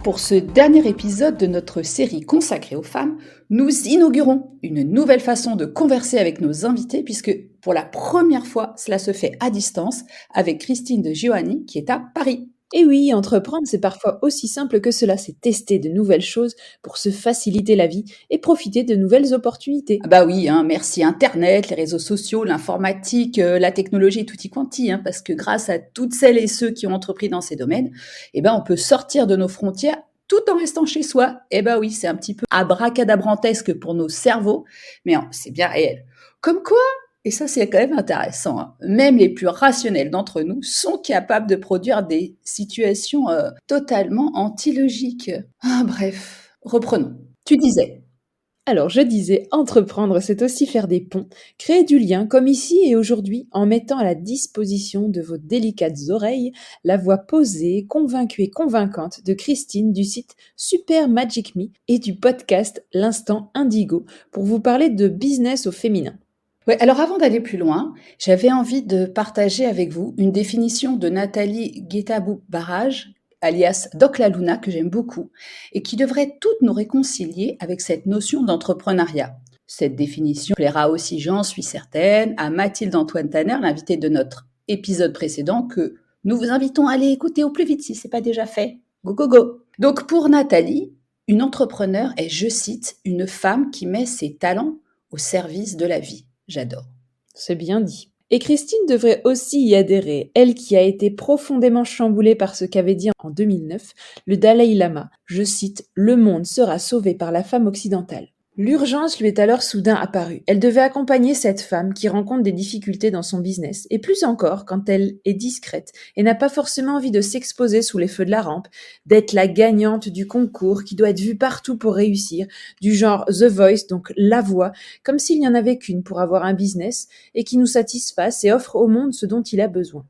Pour ce dernier épisode de notre série consacrée aux femmes, nous inaugurons une nouvelle façon de converser avec nos invités puisque pour la première fois, cela se fait à distance avec Christine de Giovanni qui est à Paris. Et oui, entreprendre, c'est parfois aussi simple que cela, c'est tester de nouvelles choses pour se faciliter la vie et profiter de nouvelles opportunités. Ah bah oui, merci Internet, les réseaux sociaux, l'informatique, la technologie, tutti quanti, parce que grâce à toutes celles et ceux qui ont entrepris dans ces domaines, on peut sortir de nos frontières tout en restant chez soi. Oui, c'est un petit peu abracadabrantesque pour nos cerveaux, mais c'est bien réel. Comme quoi, et ça c'est quand même intéressant, même les plus rationnels d'entre nous sont capables de produire des situations totalement antilogiques. Bref, reprenons. Tu disais. Alors, je disais, entreprendre, c'est aussi faire des ponts, créer du lien, comme ici et aujourd'hui, en mettant à la disposition de vos délicates oreilles la voix posée, convaincue et convaincante de Christine du site Super Magic Me et du podcast L'Instant Indigo pour vous parler de business au féminin. Ouais, alors avant d'aller plus loin, j'avais envie de partager avec vous une définition de Nathalie Guettabou-Barrage, alias Doc la Luna, que j'aime beaucoup, et qui devrait toutes nous réconcilier avec cette notion d'entrepreneuriat. Cette définition plaira aussi, j'en suis certaine, à Mathilde Antoine Tanner, l'invitée de notre épisode précédent, que nous vous invitons à aller écouter au plus vite si ce n'est pas déjà fait. Go, go, go! Donc pour Nathalie, une entrepreneure est, je cite, une femme qui met ses talents au service de la vie. J'adore. C'est bien dit. Et Christine devrait aussi y adhérer, elle qui a été profondément chamboulée par ce qu'avait dit en 2009 le Dalai Lama. Je cite, « Le monde sera sauvé par la femme occidentale ». L'urgence lui est alors soudain apparue. Elle devait accompagner cette femme qui rencontre des difficultés dans son business, et plus encore quand elle est discrète et n'a pas forcément envie de s'exposer sous les feux de la rampe, d'être la gagnante du concours qui doit être vue partout pour réussir, du genre The Voice, donc la voix, comme s'il n'y en avait qu'une pour avoir un business et qui nous satisfasse et offre au monde ce dont il a besoin.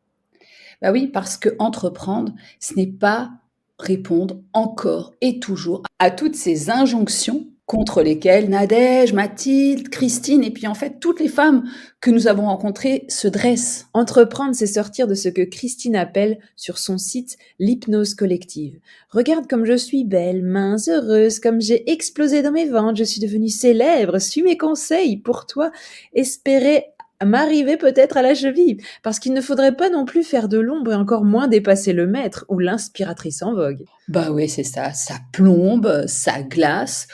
Bah oui, parce que entreprendre, ce n'est pas répondre encore et toujours à toutes ces injonctions contre lesquelles Nadège, Mathilde, Christine et puis en fait toutes les femmes que nous avons rencontrées se dressent. Entreprendre, c'est sortir de ce que Christine appelle sur son site l'hypnose collective. Regarde comme je suis belle, mince, heureuse, comme j'ai explosé dans mes ventes, je suis devenue célèbre, suis mes conseils pour toi, espérer m'arriver peut-être à la cheville, parce qu'il ne faudrait pas non plus faire de l'ombre et encore moins dépasser le maître ou l'inspiratrice en vogue. Bah oui, c'est ça plombe, ça glace.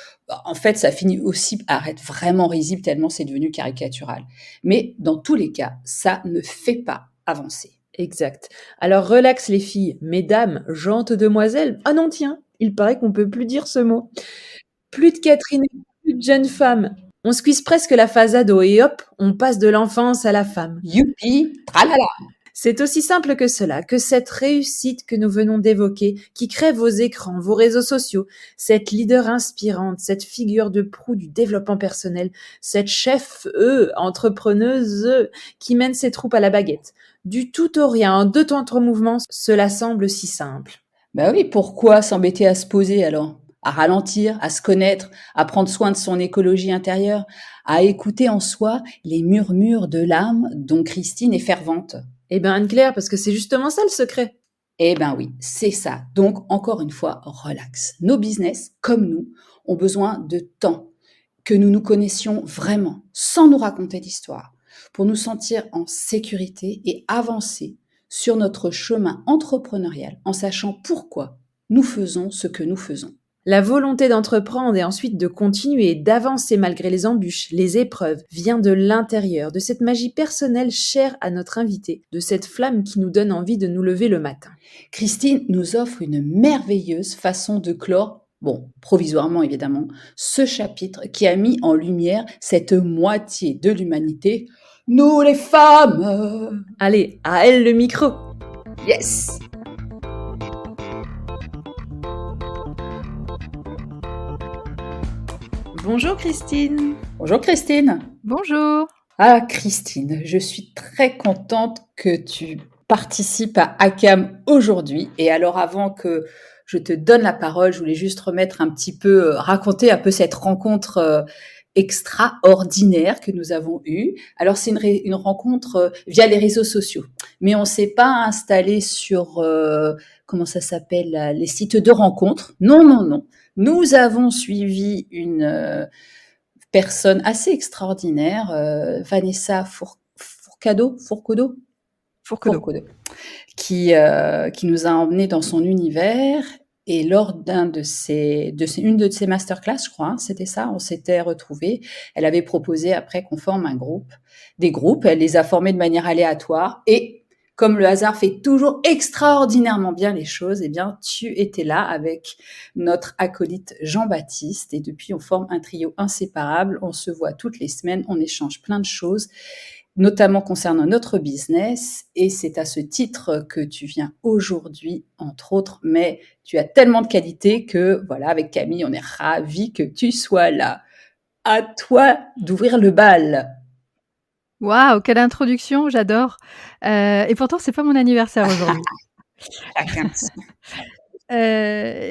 En fait, ça finit aussi par être vraiment risible tellement c'est devenu caricatural. Mais dans tous les cas, ça ne fait pas avancer. Exact. Alors relax les filles, mesdames, gentes demoiselles. Ah non tiens, il paraît qu'on peut plus dire ce mot. Plus de Catherine, plus de jeune femme. On squeeze presque la phase ado et hop, on passe de l'enfance à la femme. Youpi, tralala. C'est aussi simple que cela, que cette réussite que nous venons d'évoquer, qui crée vos écrans, vos réseaux sociaux, cette leader inspirante, cette figure de proue du développement personnel, cette chef, entrepreneuse, qui mène ses troupes à la baguette. Du tout au rien, en deux temps de mouvements, cela semble si simple. Bah oui, pourquoi s'embêter à se poser alors? À ralentir, à se connaître, à prendre soin de son écologie intérieure, à écouter en soi les murmures de l'âme dont Christine est fervente. Eh bien Anne-Claire, parce que c'est justement ça le secret. Eh bien oui, c'est ça. Donc encore une fois, relax. Nos business, comme nous, ont besoin de temps, que nous nous connaissions vraiment, sans nous raconter d'histoire, pour nous sentir en sécurité et avancer sur notre chemin entrepreneurial en sachant pourquoi nous faisons ce que nous faisons. La volonté d'entreprendre et ensuite de continuer, d'avancer malgré les embûches, les épreuves, vient de l'intérieur, de cette magie personnelle chère à notre invité, de cette flamme qui nous donne envie de nous lever le matin. Christine nous offre une merveilleuse façon de clore, provisoirement évidemment, ce chapitre qui a mis en lumière cette moitié de l'humanité, nous les femmes. Allez, à elle le micro. Yes. Bonjour Christine. Bonjour Christine. Bonjour. Ah, Christine, je suis très contente que tu participes à ACAM aujourd'hui. Et alors, avant que je te donne la parole, je voulais juste remettre un petit peu, raconter un peu cette rencontre extraordinaire que nous avons eue. Alors, c'est une rencontre via les réseaux sociaux, mais on s'est pas installé sur, comment ça s'appelle, les sites de rencontres. Non, non, non. Nous avons suivi une personne assez extraordinaire, Vanessa Fourcado, Fourqueau. Fourcado, qui nous a emmenés dans son univers. Et lors une de ses masterclass, je crois, hein, c'était ça, on s'était retrouvés. Elle avait proposé après qu'on forme des groupes. Elle les a formés de manière aléatoire. Et comme le hasard fait toujours extraordinairement bien les choses, eh bien, tu étais là avec notre acolyte Jean-Baptiste. Et depuis, on forme un trio inséparable. On se voit toutes les semaines, on échange plein de choses, notamment concernant notre business. Et c'est à ce titre que tu viens aujourd'hui, entre autres, mais tu as tellement de qualités que, voilà, avec Camille, on est ravis que tu sois là. À toi d'ouvrir le bal. Waouh, quelle introduction, j'adore. Et pourtant, c'est pas mon anniversaire aujourd'hui. Chacun.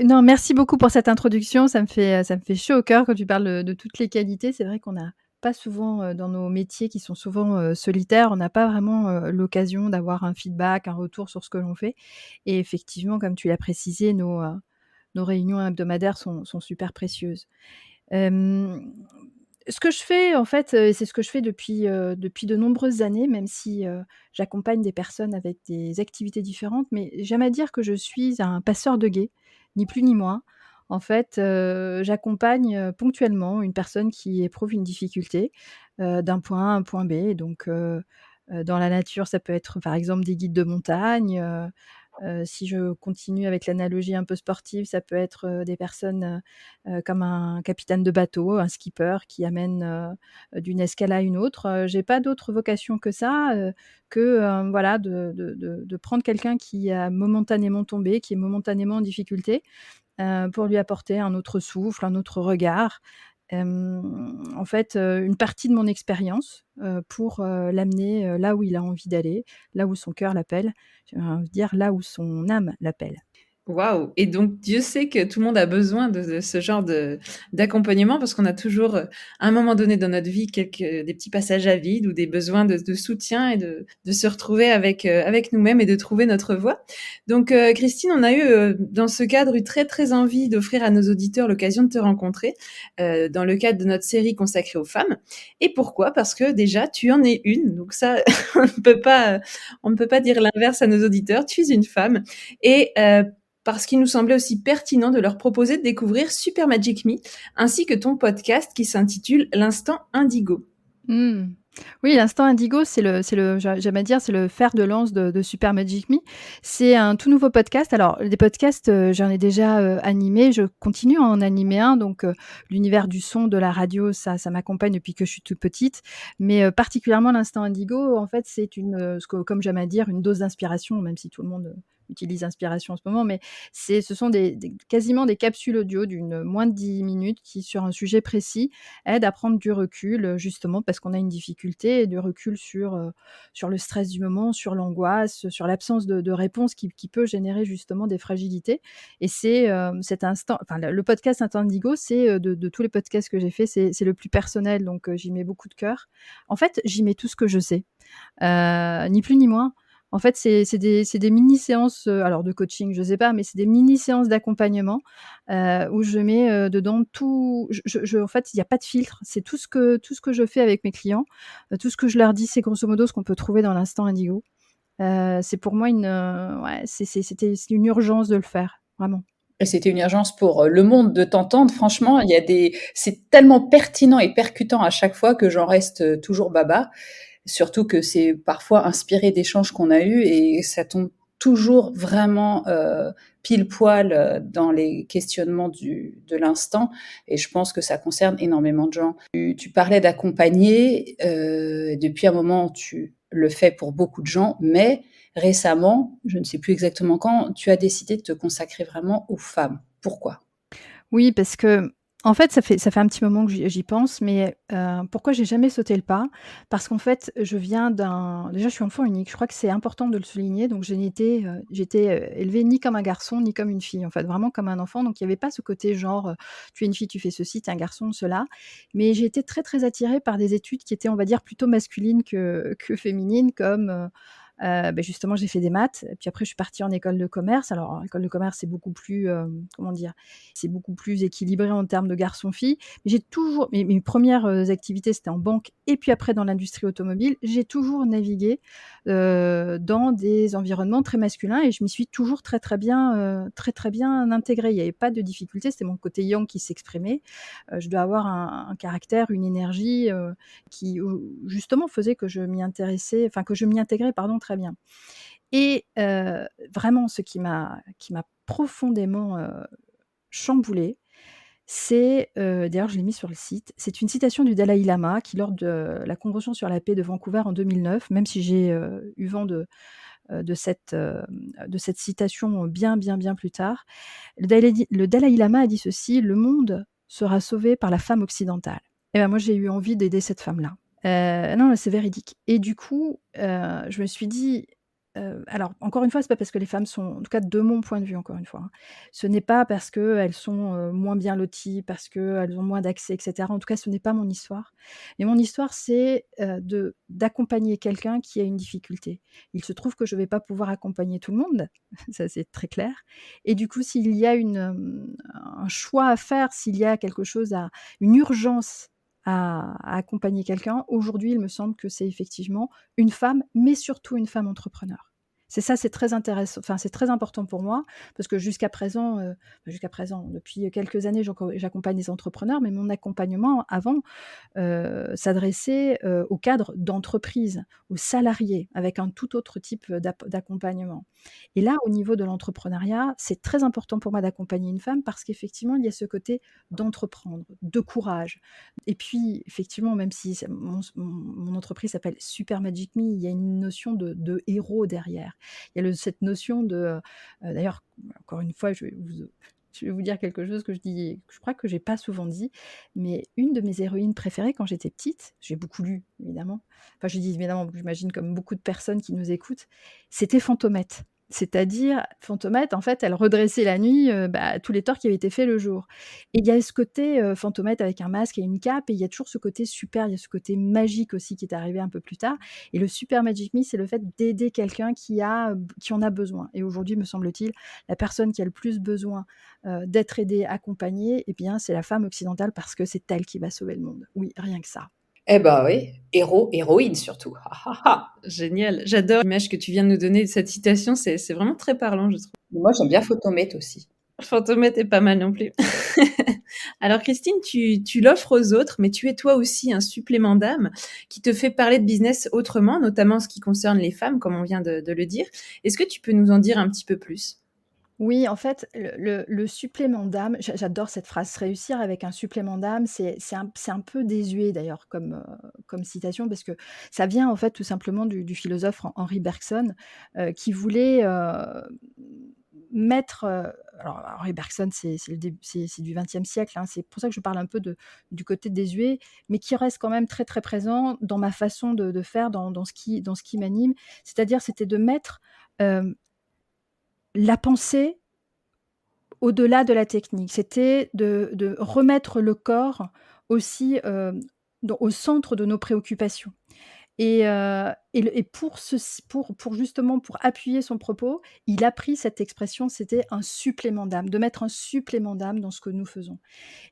Non, merci beaucoup pour cette introduction. Ça me fait chaud au cœur quand tu parles de toutes les qualités. C'est vrai qu'on n'a pas souvent, dans nos métiers qui sont souvent, solitaires, on n'a pas vraiment, l'occasion d'avoir un feedback, un retour sur ce que l'on fait et effectivement, comme tu l'as précisé, nos réunions hebdomadaires sont super précieuses. Hem, Ce que je fais en fait, et c'est ce que je fais depuis de nombreuses années, même si, j'accompagne des personnes avec des activités différentes, mais j'aime à dire que je suis un passeur de gué, ni plus ni moins. En fait, j'accompagne, ponctuellement une personne qui éprouve une difficulté, d'un point A à un point B. Et donc, dans la nature, ça peut être par exemple des guides de montagne. Si je continue avec l'analogie un peu sportive, ça peut être, des personnes, comme un capitaine de bateau, un skipper qui amène, d'une escale à une autre. J'ai pas d'autre vocation que ça, que, voilà, de prendre quelqu'un qui a momentanément tombé, qui est momentanément en difficulté, pour lui apporter un autre souffle, un autre regard. En fait, une partie de mon expérience, pour, l'amener, là où il a envie d'aller, là où son cœur l'appelle, j'ai envie de dire là où son âme l'appelle. Waouh! Et donc Dieu sait que tout le monde a besoin de ce genre d'accompagnement parce qu'on a toujours, à un moment donné dans notre vie des petits passages à vide ou des besoins de soutien et de se retrouver avec nous-mêmes et de trouver notre voie. Donc Christine, on a eu, dans ce cadre, eu très, très envie d'offrir à nos auditeurs l'occasion de te rencontrer, dans le cadre de notre série consacrée aux femmes. Et pourquoi? Parce que déjà, tu en es une, donc ça on ne peut pas dire l'inverse à nos auditeurs. Tu es une femme et parce qu'il nous semblait aussi pertinent de leur proposer de découvrir Super Magic Me, ainsi que ton podcast qui s'intitule L'Instant Indigo. Mmh. Oui, l'instant indigo, j'aime à dire, c'est le fer de lance de Super Magic Me. C'est un tout nouveau podcast. Alors, des podcasts, j'en ai déjà, animé. Je continue à en animer un, donc l'univers du son, de la radio, ça m'accompagne depuis que je suis toute petite. Mais particulièrement l'instant indigo, en fait, c'est comme j'aime à dire, une dose d'inspiration, même si tout le monde, utilise inspiration en ce moment. Mais ce sont quasiment des capsules audio d'une moins de 10 minutes qui, sur un sujet précis, aide à prendre du recul, justement parce qu'on a une difficulté et du recul sur le stress du moment, sur l'angoisse, sur l'absence de réponse qui peut générer justement des fragilités. Et cet instant, enfin le podcast Instant Indigo, c'est, de tous les podcasts que j'ai faits, c'est le plus personnel, donc j'y mets beaucoup de cœur. En fait, j'y mets tout ce que je sais, ni plus ni moins. En fait, c'est des mini séances, alors de coaching, je sais pas, mais c'est des mini séances d'accompagnement, où je mets, dedans tout. En fait, il y a pas de filtre. C'est tout ce que je fais avec mes clients, tout ce que je leur dis, c'est grosso modo ce qu'on peut trouver dans l'instant indigo. C'est pour moi ouais, c'est une urgence de le faire, vraiment. Et c'était une urgence pour le monde de t'entendre. Franchement, c'est tellement pertinent et percutant à chaque fois que j'en reste toujours baba. Surtout que c'est parfois inspiré d'échanges qu'on a eus et ça tombe toujours vraiment pile poil dans les questionnements de l'instant. Et je pense que ça concerne énormément de gens. Tu parlais d'accompagner. Depuis un moment, tu le fais pour beaucoup de gens, mais récemment, je ne sais plus exactement quand, tu as décidé de te consacrer vraiment aux femmes. Pourquoi? Oui, parce que En fait, ça fait un petit moment que j'y pense, mais pourquoi j'ai jamais sauté le pas? Parce qu'en fait, je viens d'un déjà, je suis enfant unique, je crois que c'est important de le souligner, donc j'étais, élevée ni comme un garçon, ni comme une fille, en fait, vraiment comme un enfant, donc il y avait pas ce côté genre, «Tu es une fille, tu fais ceci, tu es un garçon, cela». Mais j'ai été très, très attirée par des études qui étaient, on va dire, plutôt masculines que féminines comme, justement, j'ai fait des maths et puis après je suis partie en école de commerce. Alors, en école de commerce, c'est beaucoup plus, comment dire? C'est beaucoup plus équilibré en termes de garçons-filles. Mais j'ai toujours mes premières activités, c'était en banque et puis après dans l'industrie automobile. J'ai toujours navigué, dans des environnements très masculins et je m'y suis toujours très, très bien intégrée. Il y avait pas de difficulté, c'était mon côté yang qui s'exprimait. Je dois avoir un caractère, une énergie, qui, justement faisait que je m'y intéressais enfin que je m'y intégrais, pardon, très bien. Et vraiment ce qui m'a profondément, chamboulée, c'est, d'ailleurs je l'ai mis sur le site, c'est une citation du Dalaï Lama qui lors de la convention sur la paix de Vancouver en 2009, même si j'ai, eu vent de cette citation bien, bien, bien plus tard, le Dalaï Lama a dit ceci: «Le monde sera sauvé par la femme occidentale». Et ben moi j'ai eu envie d'aider cette femme-là. Non, c'est véridique et du coup, je me suis dit, alors encore une fois, c'est pas parce que les femmes sont en tout cas de mon point de vue encore une fois, hein, ce n'est pas parce qu'elles sont, moins bien loties, parce qu'elles ont moins d'accès et cetera. En tout cas, ce n'est pas mon histoire. Mais mon histoire, c'est, d'accompagner quelqu'un qui a une difficulté. Il se trouve que je vais pas pouvoir accompagner tout le monde, ça c'est très clair et du coup, s'il y a un choix à faire, s'il y a quelque chose à une urgence à accompagner quelqu'un. Aujourd'hui, il me semble que c'est effectivement une femme, mais surtout une femme entrepreneur. C'est ça, c'est très intéressant, enfin, c'est très important pour moi parce que jusqu'à présent, depuis quelques années, j'accompagne des entrepreneurs, mais mon accompagnement avant, s'adressait, aux cadres d'entreprise, aux salariés, avec un tout autre type d'accompagnement. Et là, au niveau de l'entrepreneuriat, c'est très important pour moi d'accompagner une femme parce qu'effectivement, il y a ce côté d'entreprendre, de courage. Et puis, effectivement, même si mon entreprise s'appelle Super Magic Me, il y a une notion de héros derrière. Il y a cette notion d'ailleurs, encore une fois, je vais vous dire quelque chose que je crois que j'ai pas souvent dit, mais une de mes héroïnes préférées quand j'étais petite, j'ai beaucoup lu évidemment, enfin je dis évidemment, j'imagine comme beaucoup de personnes qui nous écoutent, c'était Fantomette. C'est-à-dire Fantomette, en fait, elle redressait la nuit, tous les torts qui avaient été faits le jour. Et il y a ce côté, Fantomette avec un masque et une cape et il y a toujours ce côté super, il y a ce côté magique aussi qui est arrivé un peu plus tard et le Super Magic Me, c'est le fait d'aider quelqu'un qui en a besoin et aujourd'hui, me semble-t-il, la personne qui a le plus besoin, d'être aidée, accompagnée eh bien, c'est la femme occidentale parce que c'est elle qui va sauver le monde. Oui, rien que ça. Eh bah oui, héros, héroïne surtout. Ah, ah, ah. Génial, j'adore l'image que tu viens de nous donner de cette citation, c'est vraiment très parlant, je trouve. Moi, j'aime bien Photomate aussi. Fantomette est pas mal non plus. Alors Christine, tu l'offres aux autres, mais tu es toi aussi un supplément d'âme qui te fait parler de business autrement, notamment en ce qui concerne les femmes, comme on vient de le dire. Est-ce que tu peux nous en dire un petit peu plus? Oui, en fait, le supplément d'âme, j'adore cette phrase. Réussir avec un supplément d'âme, c'est un peu désuet d'ailleurs comme citation parce que ça vient en fait tout simplement du philosophe Henri Bergson, qui voulait, mettre, alors Henri Bergson c'est le début c'est du XXe siècle, hein, c'est pour ça que je parle un peu du côté désuet, mais qui reste quand même très, très présent dans ma façon de faire, dans ce qui m'anime. C'est-à-dire, c'était de mettre, hem, la pensée au-delà de la technique, c'était de remettre le corps aussi, au centre de nos préoccupations. Et pour justement pour appuyer son propos, il a pris cette expression, c'était un supplément d'âme, de mettre un supplément d'âme dans ce que nous faisons.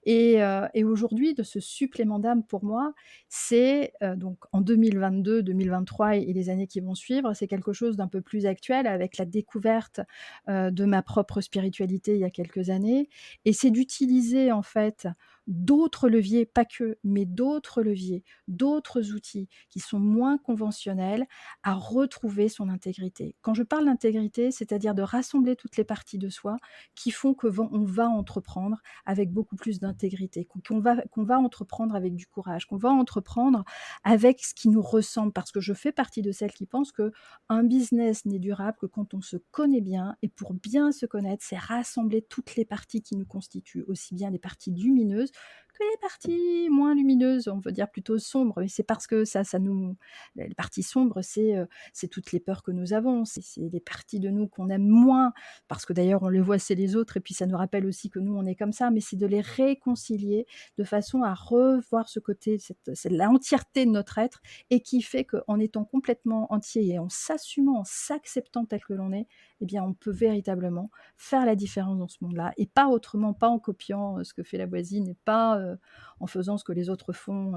Et aujourd'hui, de ce supplément d'âme pour moi, c'est, donc en 2022-2023 et les années qui vont suivre, c'est quelque chose d'un peu plus actuel avec la découverte, de ma propre spiritualité il y a quelques années et c'est d'utiliser en fait d'autres leviers, pas que, mais d'autres leviers, d'autres outils qui sont moins conventionnels à retrouver son intégrité. Quand je parle d'intégrité, c'est-à-dire de rassembler toutes les parties de soi qui font que on va entreprendre avec beaucoup plus d'intégrité, qu'on va entreprendre avec du courage, qu'on va entreprendre avec ce qui nous ressemble. Parce que je fais partie de celles qui pensent qu'un business n'est durable que quand on se connaît bien. Et pour bien se connaître, c'est rassembler toutes les parties qui nous constituent, aussi bien les parties lumineuses que les parties moins lumineuses, on veut dire plutôt sombres. Et c'est parce que ça nous les parties sombres, c'est toutes les peurs que nous avons, c'est les parties de nous qu'on aime moins, parce que d'ailleurs on les voit chez les autres et puis ça nous rappelle aussi que nous on est comme ça, mais c'est de les réconcilier de façon à revoir ce côté, c'est l'entièreté de notre être et qui fait qu'en étant complètement entier et en s'assumant, en s'acceptant tel que l'on est, eh bien on peut véritablement faire la différence dans ce monde-là et pas autrement, pas en copiant ce que fait la voisine et pas en faisant ce que les autres font.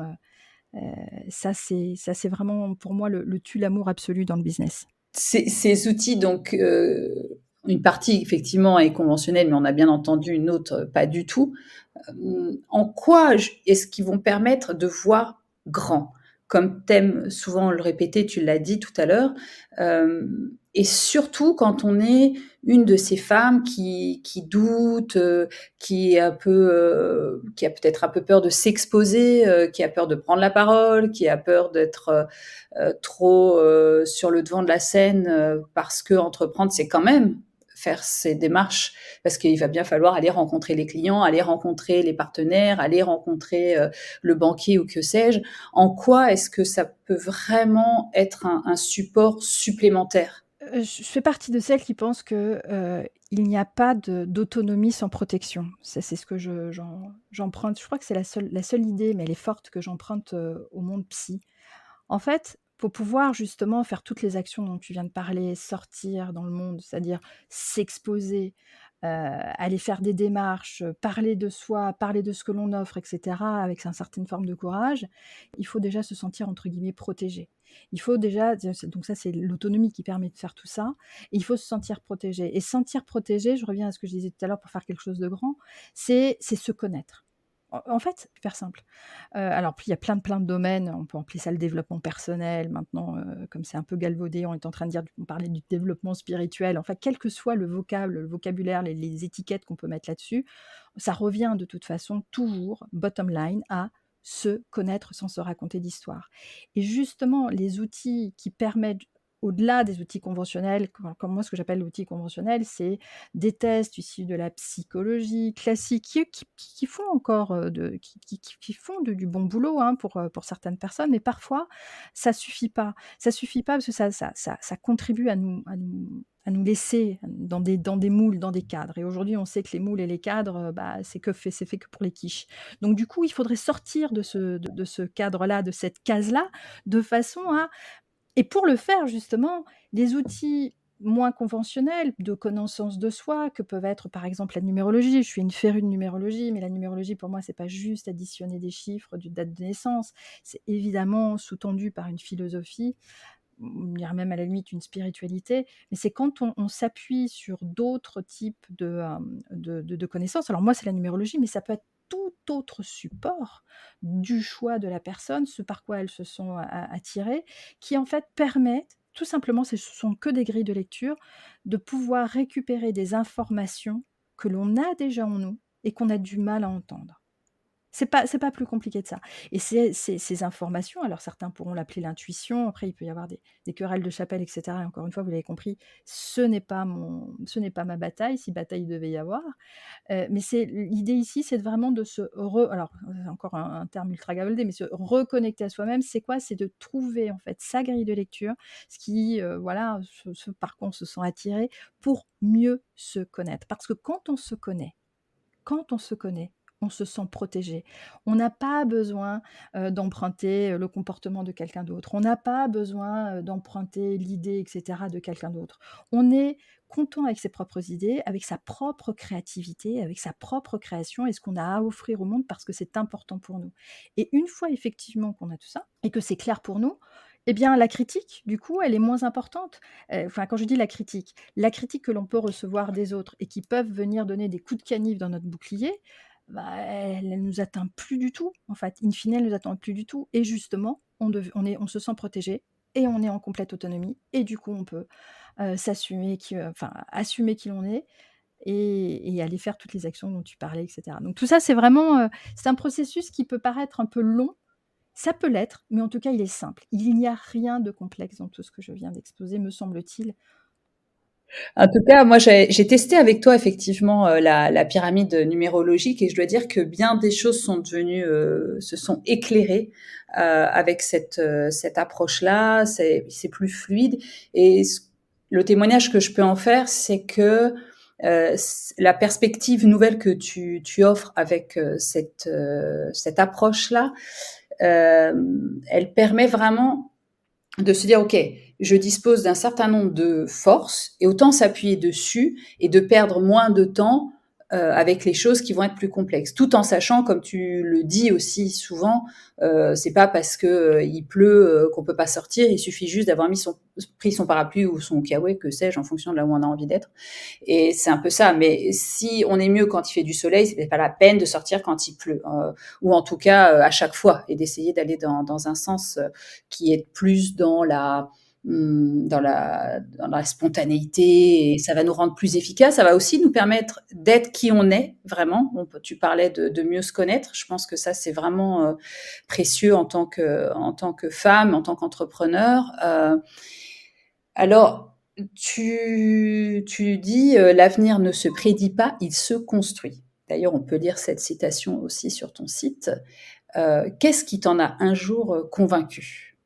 Ça c'est vraiment pour moi le tue l'amour absolu dans le business. Ces outils, donc, une partie effectivement est conventionnelle, mais on a bien entendu une autre pas du tout. En quoi est-ce qu'ils vont permettre de voir grand? Comme t'aimes souvent le répéter, tu l'as dit tout à l'heure, et surtout quand on est une de ces femmes qui doute, qui est un peu, qui a peut-être un peu peur de s'exposer, qui a peur de prendre la parole, qui a peur d'être trop sur le devant de la scène, parce que entreprendre, c'est quand même faire ces démarches, parce qu'il va bien falloir aller rencontrer les clients, aller rencontrer les partenaires, aller rencontrer le banquier ou que sais-je. En quoi est-ce que ça peut vraiment être un support supplémentaire? Je fais partie de celles qui pensent que, il n'y a pas d'autonomie sans protection. Ça, c'est ce que j'emprunte. Je crois que c'est la seule idée, mais elle est forte, que j'emprunte, au monde psy. En fait, pour pouvoir justement faire toutes les actions dont tu viens de parler, sortir dans le monde, c'est-à-dire s'exposer, aller faire des démarches, parler de soi, parler de ce que l'on offre et cetera, avec une certaine forme de courage, il faut déjà se sentir entre guillemets «protégé». Il faut déjà donc ça, c'est l'autonomie qui permet de faire tout ça, et il faut se sentir protégé et se sentir protégé, je reviens à ce que je disais tout à l'heure pour faire quelque chose de grand, c'est se connaître. En fait, c'est hyper simple. Alors puis il y a plein de domaines, on peut appeler ça le développement personnel maintenant, comme c'est un peu galvaudé, on est en train de dire on parlait du développement spirituel, enfin quel que soit le vocabulaire, les étiquettes qu'on peut mettre là-dessus, ça revient de toute façon toujours, bottom line, à se connaître sans se raconter d'histoire. Et justement, les outils qui permettent, au-delà des outils conventionnels, comme moi ce que j'appelle l'outil conventionnel, c'est des tests issus de la psychologie classique qui font encore, qui font du bon boulot, hein, pour certaines personnes, mais parfois ça suffit pas. Ça suffit pas parce que ça contribue à nous laisser dans des moules, dans des cadres, et aujourd'hui on sait que les moules et les cadres, bah, c'est fait que pour les quiches. Donc du coup, il faudrait sortir de ce cadre-là, de cette case-là, de façon à et pour le faire justement, les outils moins conventionnels de connaissance de soi, que peuvent être par exemple la numérologie. Je suis une férue de numérologie, mais la numérologie pour moi, c'est pas juste additionner des chiffres d'une date de naissance. C'est évidemment sous-tendu par une philosophie, on dirait même à la limite une spiritualité, mais c'est quand on s'appuie sur d'autres types de connaissances. Alors moi, c'est la numérologie, mais ça peut être tout autre support du choix de la personne, ce par quoi elles se sont attirées, qui en fait permettent, tout simplement, ce sont que des grilles de lecture, de pouvoir récupérer des informations que l'on a déjà en nous et qu'on a du mal à entendre. C'est pas plus compliqué que ça, et ces informations, alors certains pourront l'appeler l'intuition, après il peut y avoir des querelles de chapelle et cetera, et encore une fois, vous l'avez compris, ce n'est pas ma bataille, si bataille il devait y avoir, mais l'idée ici, c'est vraiment de se alors, encore un terme ultra galvaudé, mais se reconnecter à soi-même. C'est quoi? C'est de trouver, en fait, sa grille de lecture, ce qui, voilà, ce par quoi on se sent attiré, pour mieux se connaître. Parce que quand on se connaît, on se sent protégé. On n'a pas besoin, d'emprunter, le comportement de quelqu'un d'autre. On n'a pas besoin, d'emprunter l'idée et cetera de quelqu'un d'autre. On est content avec ses propres idées, avec sa propre créativité, avec sa propre création et ce qu'on a à offrir au monde parce que c'est important pour nous. Et une fois effectivement qu'on a tout ça et que c'est clair pour nous, eh bien la critique, du coup, elle est moins importante. Enfin, quand je dis la critique que l'on peut recevoir des autres et qui peuvent venir donner des coups de canif dans notre bouclier, bah, elle nous atteint plus du tout, en fait. In fine, elle nous atteint plus du tout, et justement, on se sent protégé et on est en complète autonomie, et du coup, on peut, assumer qui l'on est, et aller faire toutes les actions dont tu parlais et cetera. Donc tout ça, c'est vraiment, c'est un processus qui peut paraître un peu long. Ça peut l'être, mais en tout cas, il est simple. Il n'y a rien de complexe dans tout ce que je viens d'exposer, me semble-t-il. En tout cas, moi, j'ai testé avec toi effectivement la pyramide numérologique et je dois dire que bien des choses sont devenues, se sont éclairées avec cette approche-là. C'est plus fluide. Et le témoignage que je peux en faire, c'est que la perspective nouvelle que tu offres avec cette approche-là, elle permet vraiment de se dire, OK, je dispose d'un certain nombre de forces et autant s'appuyer dessus et de perdre moins de temps avec les choses qui vont être plus complexes. Tout en sachant, comme tu le dis aussi souvent, c'est pas parce que il pleut qu'on peut pas sortir, il suffit juste d'avoir pris son parapluie ou son kawaii, que sais-je, en fonction de là où on a envie d'être. Et c'est un peu ça. Mais si on est mieux quand il fait du soleil, c'est peut-être pas la peine de sortir quand il pleut, ou en tout cas à chaque fois, et d'essayer d'aller dans un sens qui est plus dans la spontanéité, et ça va nous rendre plus efficaces. Ça va aussi nous permettre d'être qui on est vraiment. Tu parlais de mieux se connaître. Je pense que ça, c'est vraiment précieux en tant que femme, en tant qu'entrepreneur. Alors, tu dis l'avenir ne se prédit pas, il se construit. D'ailleurs, on peut lire cette citation aussi sur ton site. Qu'est-ce qui t'en a un jour convaincu?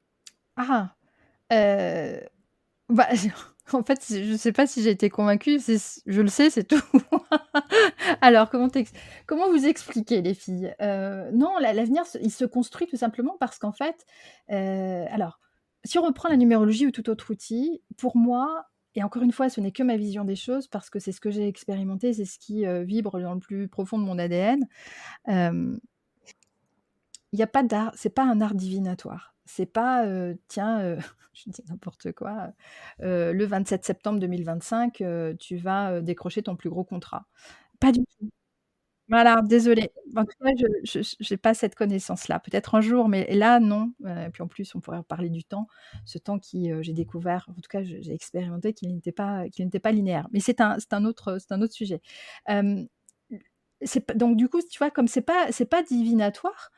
Ah! Heu, bah, en fait, je sais pas si j'ai été convaincue, je le sais, c'est tout. Alors comment vous expliquer les filles? Non, l'avenir il se construit tout simplement parce qu'en fait, alors, si on reprend la numérologie ou tout autre outil, pour moi et encore une fois, ce n'est que ma vision des choses parce que c'est ce que j'ai expérimenté, c'est ce qui, vibre dans le plus profond de mon ADN. Hem Il y a pas d'art, c'est pas un art divinatoire. C'est pas, tiens, je dis n'importe quoi, le 27 septembre 2025, tu vas, décrocher ton plus gros contrat. Pas du tout. Voilà, désolée. En tout cas, je j'ai pas cette connaissance-là. Peut-être un jour, mais là, non. Et puis en plus, on pourrait reparler du temps. Ce temps qui, j'ai découvert, en tout cas, j'ai expérimenté qu'il n'était pas linéaire. Mais c'est un autre sujet. Hem c'est p Donc du coup, tu vois, comme c'est pas divinatoire,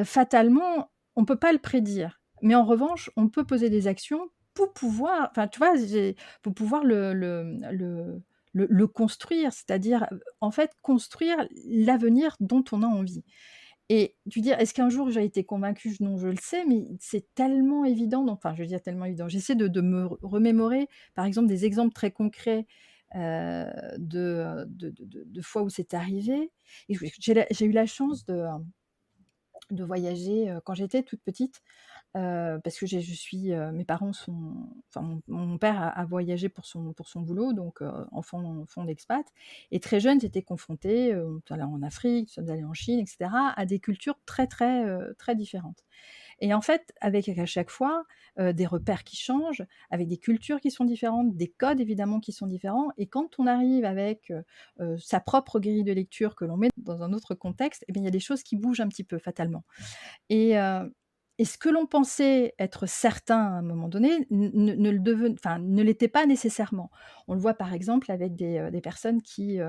fatalement, on peut pas le prédire. Mais en revanche, on peut poser des actions pour pouvoir enfin, tu vois, pour pouvoir le construire, c'est-à-dire, en fait, construire l'avenir dont on a envie. Et tu dis: «Est-ce qu'un jour j'ai été convaincue?» Non, je le sais, mais c'est tellement évident, donc enfin, je veux dire tellement évident. J'essaie de me remémorer, par exemple, des exemples très concrets, de fois où c'est arrivé et j'ai eu la chance de voyager, quand j'étais toute petite, parce que mes parents sont enfin mon père a voyagé pour son boulot, donc enfant d'expat et très jeune, j'étais confrontée, on est allés en Afrique, nous sommes allés en Chine et cetera, à des cultures très, très, très différentes. Et en fait, avec à chaque fois, des repères qui changent, avec des cultures qui sont différentes, des codes évidemment qui sont différents et quand on arrive avec, sa propre grille de lecture que l'on met dans un autre contexte, et bien il y a des choses qui bougent un petit peu fatalement. Et ce que l'on pensait être certain à un moment donné ne l'était pas nécessairement. On le voit par exemple avec des personnes qui,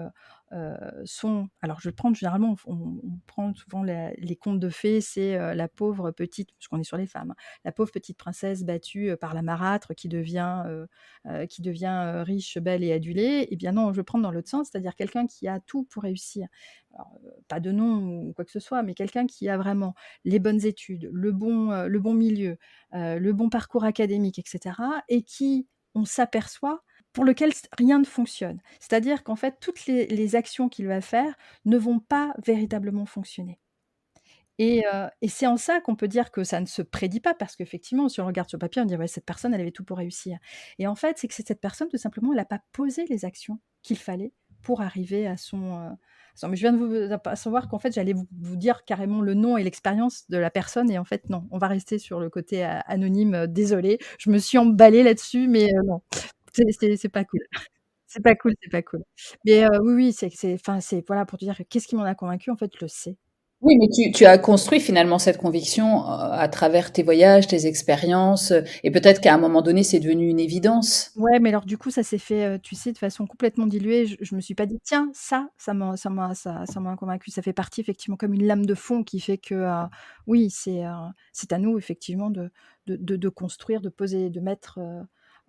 sont alors je vais prendre généralement on prend souvent les contes de fées, c'est, la pauvre petite parce qu'on est sur les femmes, hein, la pauvre petite princesse battue, par la marâtre qui devient riche, belle et adulée. Eh bien non, je vais prendre dans l'autre sens, c'est-à-dire quelqu'un qui a tout pour réussir. Alors, pas de nom ou quoi que ce soit, mais quelqu'un qui a vraiment les bonnes études, le bon milieu, le bon parcours académique et cetera et qui, on s'aperçoit, pour lequel rien ne fonctionne. C'est-à-dire qu'en fait, toutes les actions qu'il va faire ne vont pas véritablement fonctionner et c'est en ça qu'on peut dire que ça ne se prédit pas parce qu'effectivement, si on regarde sur papier, on dit: «Ouais, cette personne, elle avait tout pour réussir» et en fait, c'est que cette personne, tout simplement, elle n'a pas posé les actions qu'il fallait pour arriver mais je viens de vous apercevoir qu'en fait, j'allais vous dire carrément le nom et l'expérience de la personne et en fait, non, on va rester sur le côté anonyme, désolée, je me suis emballée là-dessus, mais non, c'est pas cool. C'est pas cool, c'est pas cool. Mais oui, oui, c'est voilà, pour te dire qu'est-ce qui m'en a convaincue, en fait, je le sais. Oui, mais tu as construit finalement cette conviction, à travers tes voyages, tes expériences, et peut-être qu'à un moment donné, c'est devenu une évidence. Ouais, mais alors du coup, ça s'est fait, tu sais, de façon complètement diluée. Je me suis pas dit: «Tiens, ça m'a convaincue». Ça fait partie effectivement comme une lame de fond qui fait que, oui, c'est à nous effectivement de construire, de poser, de mettre,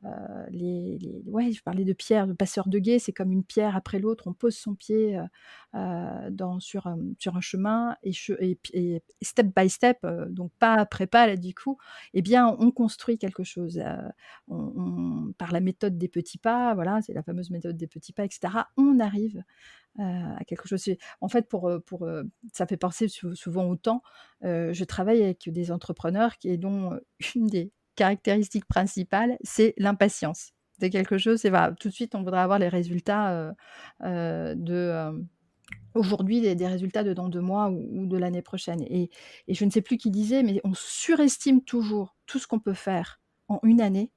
ouais, je parlais de pierre, de passeur de gué, c'est comme une pierre après l'autre, on pose son pied, sur un chemin et step by step, donc pas après pas là du coup, eh bien on construit quelque chose, par la méthode des petits pas, voilà, c'est la fameuse méthode des petits pas et cetera, on arrive, à quelque chose. C'est en fait ça fait penser souvent au temps, je travaille avec des entrepreneurs dont, une des caractéristiques principales, c'est l'impatience. C'est quelque chose, c'est voilà, tout de suite on voudrait avoir les résultats, aujourd'hui, des résultats de dans 2 mois ou de l'année prochaine et je ne sais plus qui disait, mais on surestime toujours tout ce qu'on peut faire en 1 année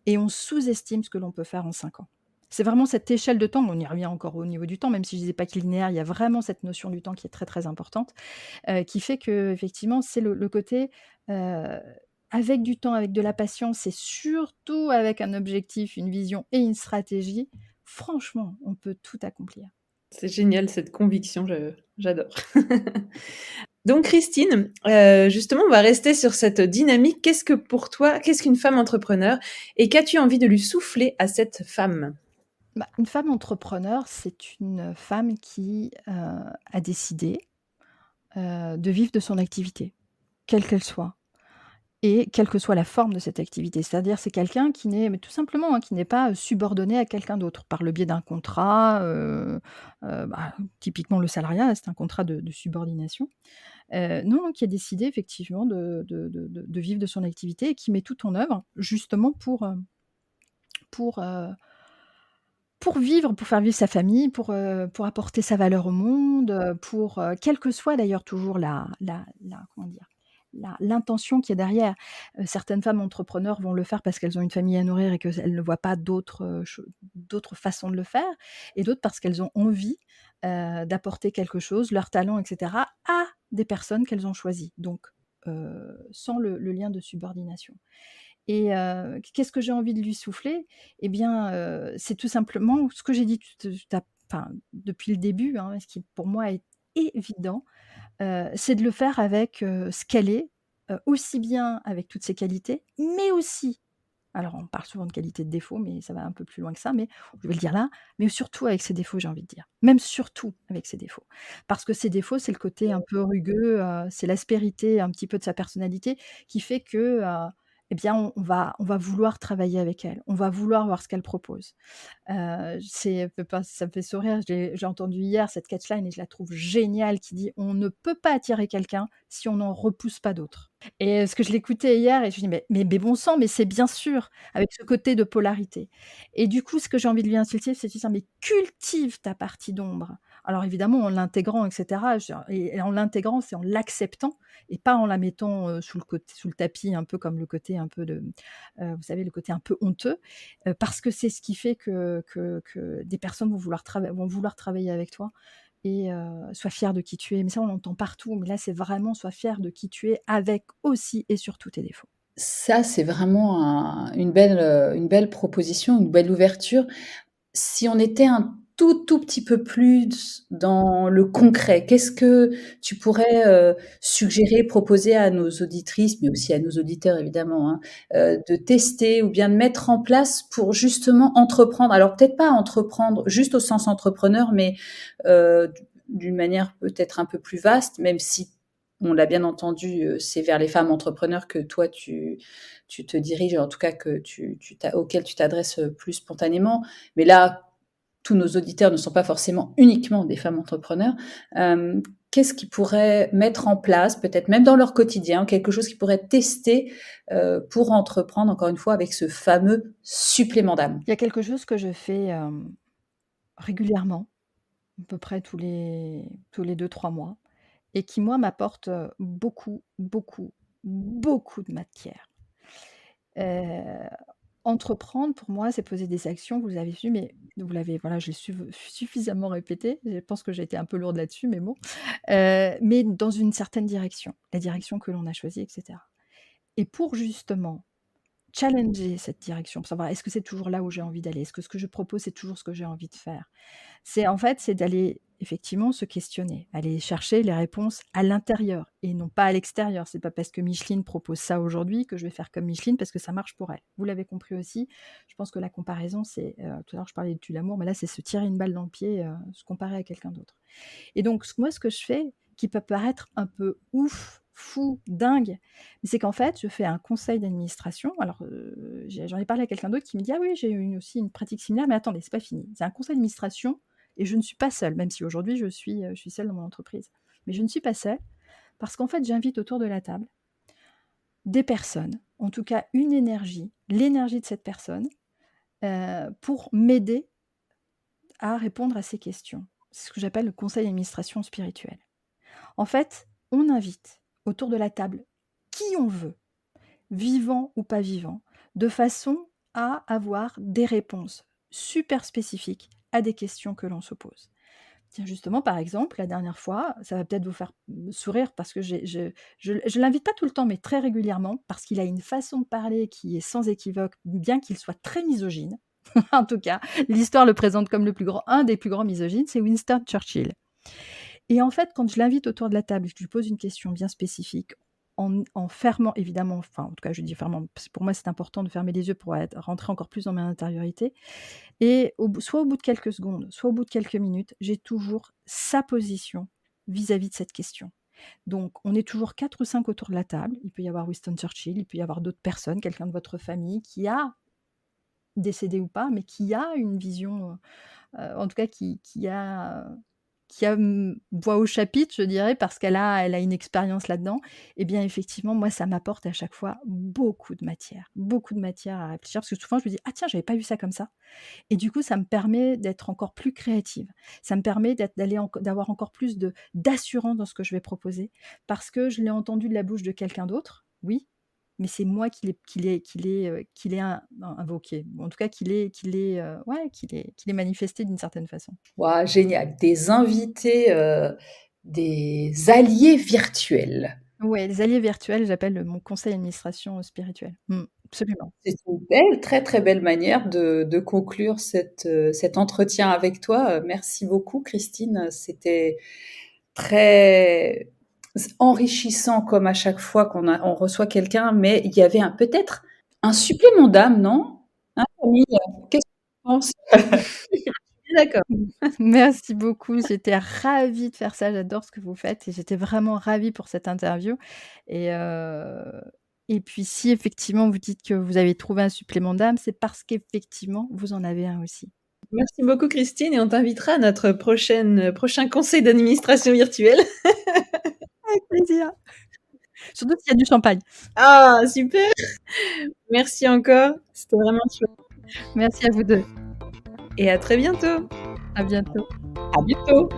et on sous-estime ce que l'on peut faire en 5 ans. C'est vraiment cette échelle de temps, on y revient encore au niveau du temps, même si je disais pas qu'il est linéaire, il y a vraiment cette notion du temps qui est très, très importante, qui fait qu'effectivement, c'est le côté, heu, avec du temps, avec de la patience et surtout avec un objectif, une vision et une stratégie, franchement, on peut tout accomplir. C'est génial cette conviction, j'adore. Donc Christine, justement, on va rester sur cette dynamique. Qu'est-ce que pour toi, qu'est-ce qu'une femme entrepreneur et qu'as-tu envie de lui souffler à cette femme? Bah, une femme entrepreneur, c'est une femme qui, a décidé, de vivre de son activité, quelle qu'elle soit et quelle que soit la forme de cette activité. C'est-à-dire, c'est quelqu'un qui n'est mais tout simplement, hein, qui n'est pas, subordonné à quelqu'un d'autre par le biais d'un contrat, typiquement le salariat, c'est un contrat de subordination. Non, qui a décidé effectivement de vivre de son activité et qui met tout en œuvre justement pour, heu pour vivre, pour faire vivre sa famille, pour apporter sa valeur au monde, quelle que soit d'ailleurs toujours la comment dire? L'intention qui est derrière. Certaines femmes entrepreneurs vont le faire parce qu'elles ont une famille à nourrir et qu'elles ne voient pas d'autres façons de le faire et d'autres parce qu'elles ont envie, d'apporter quelque chose, leur talent et cetera, à des personnes qu'elles ont choisies. Donc, sans le lien de subordination. Et qu'est-ce que j'ai envie de lui souffler? Eh bien, c'est tout simplement ce que j'ai dit enfin, depuis le début, hein, ce qui pour moi est évident, c'est de le faire avec, ce qu'elle est, aussi bien avec toutes ses qualités, mais aussi alors on parle souvent de qualité de défaut, mais ça va un peu plus loin que ça, mais je vais le dire là, mais surtout avec ses défauts, j'ai envie de dire. Même surtout avec ses défauts. Parce que ses défauts, c'est le côté un peu rugueux, c'est l'aspérité un petit peu de sa personnalité qui fait que, eh bien on va vouloir travailler avec elle. On va vouloir voir ce qu'elle propose. Ça me fait sourire, j'ai entendu hier cette catchline et je la trouve géniale qui dit: «On ne peut pas attirer quelqu'un si on n'en repousse pas d'autres». Et ce que je l'écoutais hier et je me dis: «Mais bon sang, mais c'est bien sûr!» avec ce côté de polarité et du coup, ce que j'ai envie de lui inculquer, c'est de lui dire: «Mais cultive ta partie d'ombre». Alors évidemment en l'intégrant et cetera, et en l'intégrant, c'est en l'acceptant et pas en la mettant, sous le tapis, un peu comme le côté un peu vous savez, le côté un peu honteux, parce que c'est ce qui fait que des personnes vont vouloir travailler avec toi et sois fier de qui tu es. Mais ça, on l'entend partout, mais là, c'est vraiment sois fier de qui tu es avec aussi et surtout tes défauts. Ça, c'est vraiment une belle proposition, une belle ouverture. Si on était un tout petit peu plus dans le concret, qu'est-ce que tu pourrais, suggérer, proposer à nos auditrices, mais aussi à nos auditeurs évidemment, hein, de tester ou bien de mettre en place pour justement entreprendre? Alors peut-être pas entreprendre juste au sens entrepreneur, mais, d'une manière peut-être un peu plus vaste, même si on l'a bien entendu, c'est vers les femmes entrepreneurs que toi tu te diriges, en tout cas que auxquelles tu t'adresses, plus spontanément. Mais là, tous nos auditeurs ne sont pas forcément uniquement des femmes entrepreneurs. Qu'est-ce qu'ils pourraient mettre en place, peut-être même dans leur quotidien, quelque chose qu'ils pourraient tester, pour entreprendre, encore une fois, avec ce fameux supplément d'âme? Il y a quelque chose que je fais, régulièrement, à peu près tous les 2-3 mois et qui, moi, m'apporte, beaucoup, beaucoup, beaucoup de matière. Heu, Entreprendre pour moi, c'est poser des actions, vous avez vu, mais vous l'avez voilà, je l'ai suffisamment répété. Je pense que j'ai été un peu lourde là-dessus, mais bon. Mais dans une certaine direction, la direction que l'on a choisie et cetera et pour justement challenger cette direction pour savoir est-ce que c'est toujours là où j'ai envie d'aller? Est-ce que ce que je propose, c'est toujours ce que j'ai envie de faire? C'est d'aller effectivement se questionner, aller chercher les réponses à l'intérieur et non pas à l'extérieur. C'est pas parce que Micheline propose ça aujourd'hui que je vais faire comme Micheline parce que ça marche pour elle. Vous l'avez compris aussi, je pense que la comparaison, c'est, tout à l'heure je parlais du l'amour, mais là c'est se tirer une balle dans le pied, se comparer à quelqu'un d'autre. Et donc moi ce que je fais, qui peut paraître un peu ouf, fou, dingue, mais c'est qu'en fait, je fais un conseil d'administration. Alors, j'en ai parlé à quelqu'un d'autre qui me dit: «Ah oui, j'ai eu aussi une pratique similaire», mais attendez, c'est pas fini. C'est un conseil d'administration et je ne suis pas seule, même si aujourd'hui je suis seule dans mon entreprise. Mais je ne suis pas seule parce qu'en fait, j'invite autour de la table des personnes, en tout cas une énergie, l'énergie de cette personne, pour m'aider à répondre à ces questions. C'est ce que j'appelle le conseil d'administration spirituel. En fait, on invite autour de la table qui on veut, vivant ou pas vivant, de façon à avoir des réponses super spécifiques à des questions que l'on se pose. Tiens, justement, par exemple, la dernière fois, ça va peut-être vous faire sourire parce que je l'invite pas tout le temps, mais très régulièrement, parce qu'il a une façon de parler qui est sans équivoque, bien qu'il soit très misogyne. En tout cas, l'histoire le présente comme un des plus grands misogynes, c'est Winston Churchill. Et en fait, quand je l'invite autour de la table et que je lui pose une question bien spécifique, en fermant évidemment, enfin en tout cas je dis fermant, parce que pour moi c'est important de fermer les yeux pour rentrer encore plus dans ma intériorité, et soit au bout de quelques secondes, soit au bout de quelques minutes, j'ai toujours sa position vis-à-vis de cette question. Donc on est toujours 4 ou 5 autour de la table, il peut y avoir Winston Churchill, il peut y avoir d'autres personnes, quelqu'un de votre famille qui a, décédé ou pas, mais qui a une vision, en tout cas qui a voix au chapitre, je dirais, parce elle a une expérience là-dedans. Et bien effectivement, moi, ça m'apporte à chaque fois beaucoup de matière à réfléchir, parce que souvent je me dis: «Ah tiens, j'avais pas vu ça comme ça», et du coup, ça me permet d'être encore plus créative. Ça me permet d'avoir encore plus d'assurance dans ce que je vais proposer, parce que je l'ai entendu de la bouche de quelqu'un d'autre, oui, mais c'est moi qui l'ai invoqué. Ou en tout cas ouais, qui l'ai manifesté d'une certaine façon. Waouh, génial. Des invités, des alliés virtuels. Ouais, les alliés virtuels, j'appelle mon conseil d'administration spirituel. Absolument. C'est une belle, très, très belle manière de conclure cet entretien avec toi. Merci beaucoup, Christine. C'était très enrichissant comme à chaque fois on reçoit quelqu'un, mais il y avait peut-être un supplément d'âme, non? Hein, Camille? Qu'est-ce que tu penses? D'accord. Merci beaucoup. J'étais ravie de faire ça. J'adore ce que vous faites et j'étais vraiment ravie pour cette interview et heu et puis si effectivement vous dites que vous avez trouvé un supplément d'âme, c'est parce qu'effectivement vous en avez un aussi. Merci beaucoup Christine et on t'invitera à notre prochain conseil d'administration virtuelle. Avec plaisir. Surtout s'il y a du champagne. Ah super! Merci encore, c'était vraiment chouette. Merci à vous 2. Et à très bientôt. À bientôt. À bientôt.